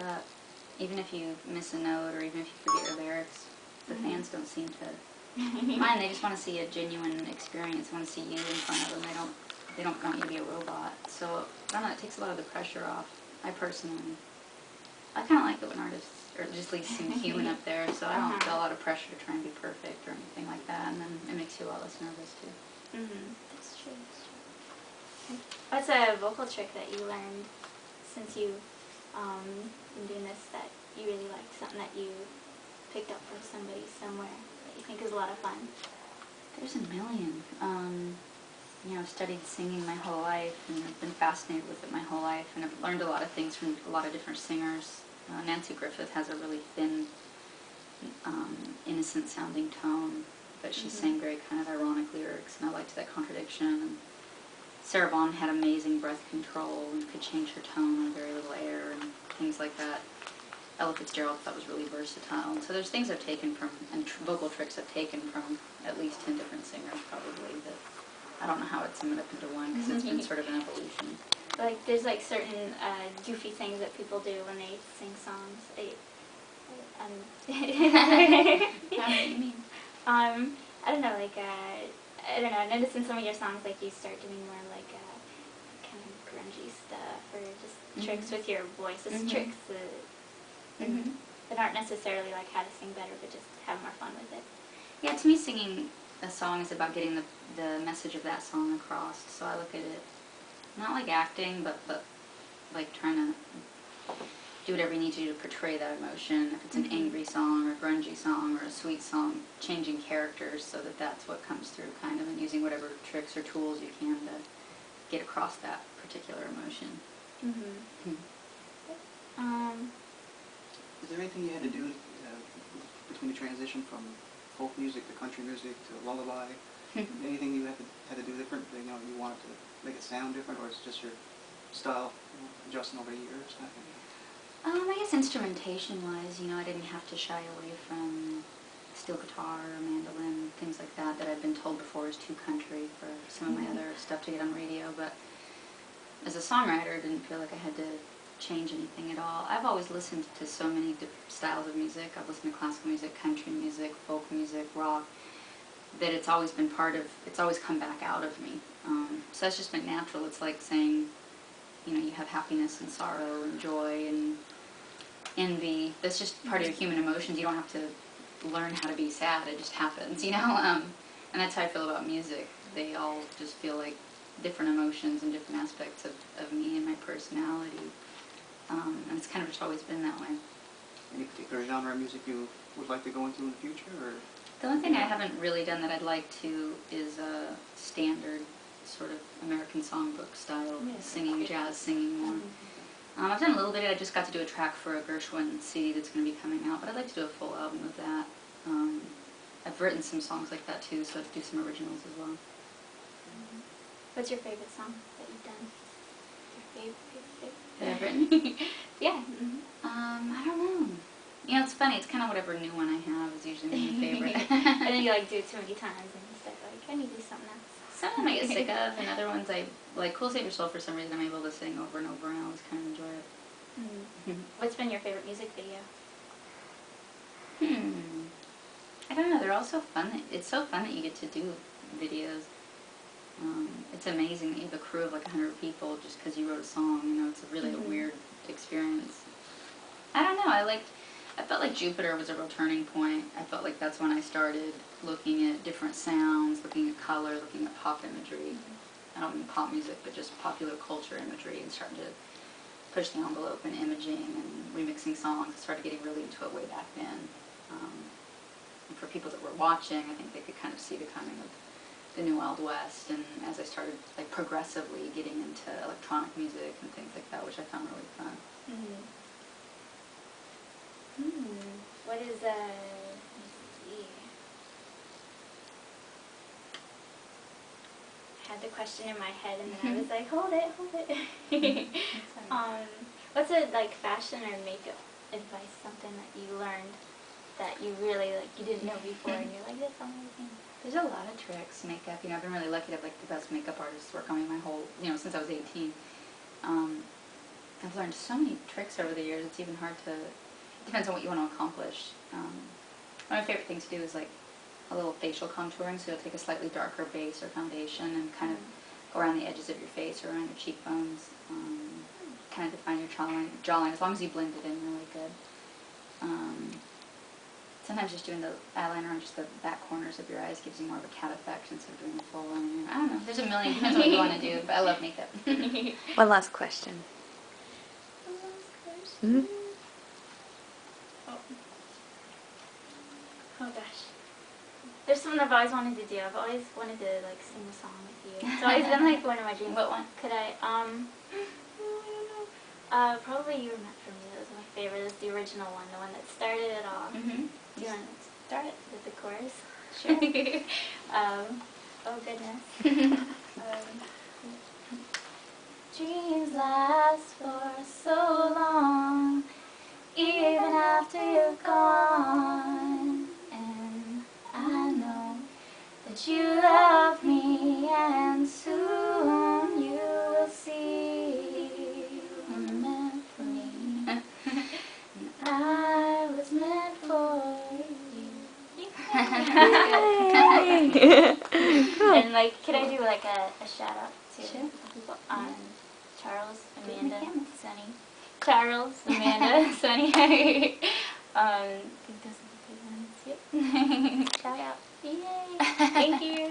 that. Even if you miss a note or even if you forget your lyrics, the fans don't seem to mind. They just want to see a genuine experience. They want to see you in front of them. They don't want you to be a robot. So, I don't know, it takes a lot of the pressure off. I personally, I kind of like it when artists, or just at least seem human up there, so I don't feel a lot of pressure to try and be perfect or anything like that, and then it makes you a lot less nervous, too. That's true, What's a vocal trick that you learned since you've been doing this that you really like, something that you picked up from somebody somewhere that you think is a lot of fun? There's a million. You know, I've studied singing my whole life, and I've been fascinated with it my whole life, and I've learned a lot of things from a lot of different singers. Nancy Griffith has a really thin, innocent-sounding tone, but she sang very kind of ironic lyrics, and I liked that contradiction. And Sarah Vaughan had amazing breath control and could change her tone on very little air and things like that. Ella Fitzgerald I thought was really versatile. And so there's things I've taken from, and vocal tricks I've taken from at least 10 different singers probably, that I don't know how I'd sum it up into one, because it's been sort of an evolution. Like, there's like certain goofy things that people do when they sing songs. How do you mean? I don't know, like, I don't know, I noticed in some of your songs, like, you start doing more, like, kind of grungy stuff, or just tricks with your voice. It's tricks that aren't necessarily, like, how to sing better, but just have more fun with it. Yeah, to me, singing a song is about getting the message of that song across, so I look at it not like acting, but like trying to do whatever you need to do to portray that emotion. If it's an angry song or a grungy song or a sweet song, changing characters so that that's what comes through, kind of, and using whatever tricks or tools you can to get across that particular emotion. Is there anything you had to do between the transition from folk music to country music to lullaby? Anything you had to do different? You know, you wanted to make it sound different, or it's just your style, adjusting over the years? I guess instrumentation-wise, you know, I didn't have to shy away from steel guitar or mandolin, things like that I'd been told before was too country for some of my other stuff to get on radio. But as a songwriter, I didn't feel like I had to change anything at all. I've always listened to so many different styles of music. I've listened to classical music, country music, folk music, rock, that it's always been part of, it's always come back out of me. So that's just been natural. It's like saying, you know, you have happiness and sorrow and joy and envy. That's just part of your human emotions. You don't have to learn how to be sad. It just happens, you know? And that's how I feel about music. They all just feel like different emotions and different aspects of me and my personality. And it's kind of just always been that way. Any particular genre of music you would like to go into in the future, or? The only thing I haven't really done that I'd like to is a standard sort of American songbook style singing, jazz singing more. I've done a little bit. I just got to do a track for a Gershwin CD that's going to be coming out, but I'd like to do a full album of that. I've written some songs like that too, so I'd do some originals as well. What's your favorite song that you've done? Your favorite? That I've written? Yeah. I don't know. You know, it's funny. It's kind of whatever new one I have is usually my favorite. And then you like do it too many times and you start like, I need to do something else. Some of them I get sick of, and other ones I like. Cool Save Your Soul, for some reason I'm able to sing over and over, and I always kind of enjoy it. What's been your favorite music video? I don't know. They're all so fun. It's so fun that you get to do videos. It's amazing that you have a crew of like 100 people just because you wrote a song. You know, it's really a weird experience. I don't know. I felt like Jupiter was a real turning point. I felt like that's when I started looking at different sounds, looking at color, looking at pop imagery. I don't mean pop music, but just popular culture imagery, and starting to push the envelope in imaging and remixing songs. I started getting really into it way back then. And for people that were watching, I think they could kind of see the coming of the New Wild West. And as I started like progressively getting into electronic music and things like that, which I found really fun. What is, let me see. I had the question in my head and then I was like, hold it. What's a, like, fashion or makeup advice, something that you learned that you really, like, you didn't know before and you're like, that's amazing? There's a lot of tricks, makeup. You know, I've been really lucky to have, like, the best makeup artists work on me my whole, you know, since I was 18. I've learned so many tricks over the years. It's even hard to. It depends on what you want to accomplish. One of my favorite things to do is like a little facial contouring. So you'll take a slightly darker base or foundation and kind of go around the edges of your face or around your cheekbones. Kind of define your jawline. As long as you blend it in really good. Sometimes just doing the eyeliner on just the back corners of your eyes gives you more of a cat effect instead of doing the full line. I don't know. There's a million. Depends on what you want to do, but I love makeup. One last question. Mm-hmm. Oh gosh. There's something I've always wanted to do. I've always wanted to like sing a song with you. It's always been like one of my dreams. What one? Could I probably You Were Meant for Me. That was my favorite. It was the original one, the one that started it all. Mm-hmm. Do you want to start it with the chorus? Sure. Oh goodness. Dreams last for so long, even after you're gone. And I know that you love me, and soon you will see you were meant for me. I was meant for you. And like, could I do like a shout out to Sure. people? Charles, Amanda, Sunny. Charles, Amanda, Sunny. I think those are the big ones. Yep. Shout out. Yay. Thank you.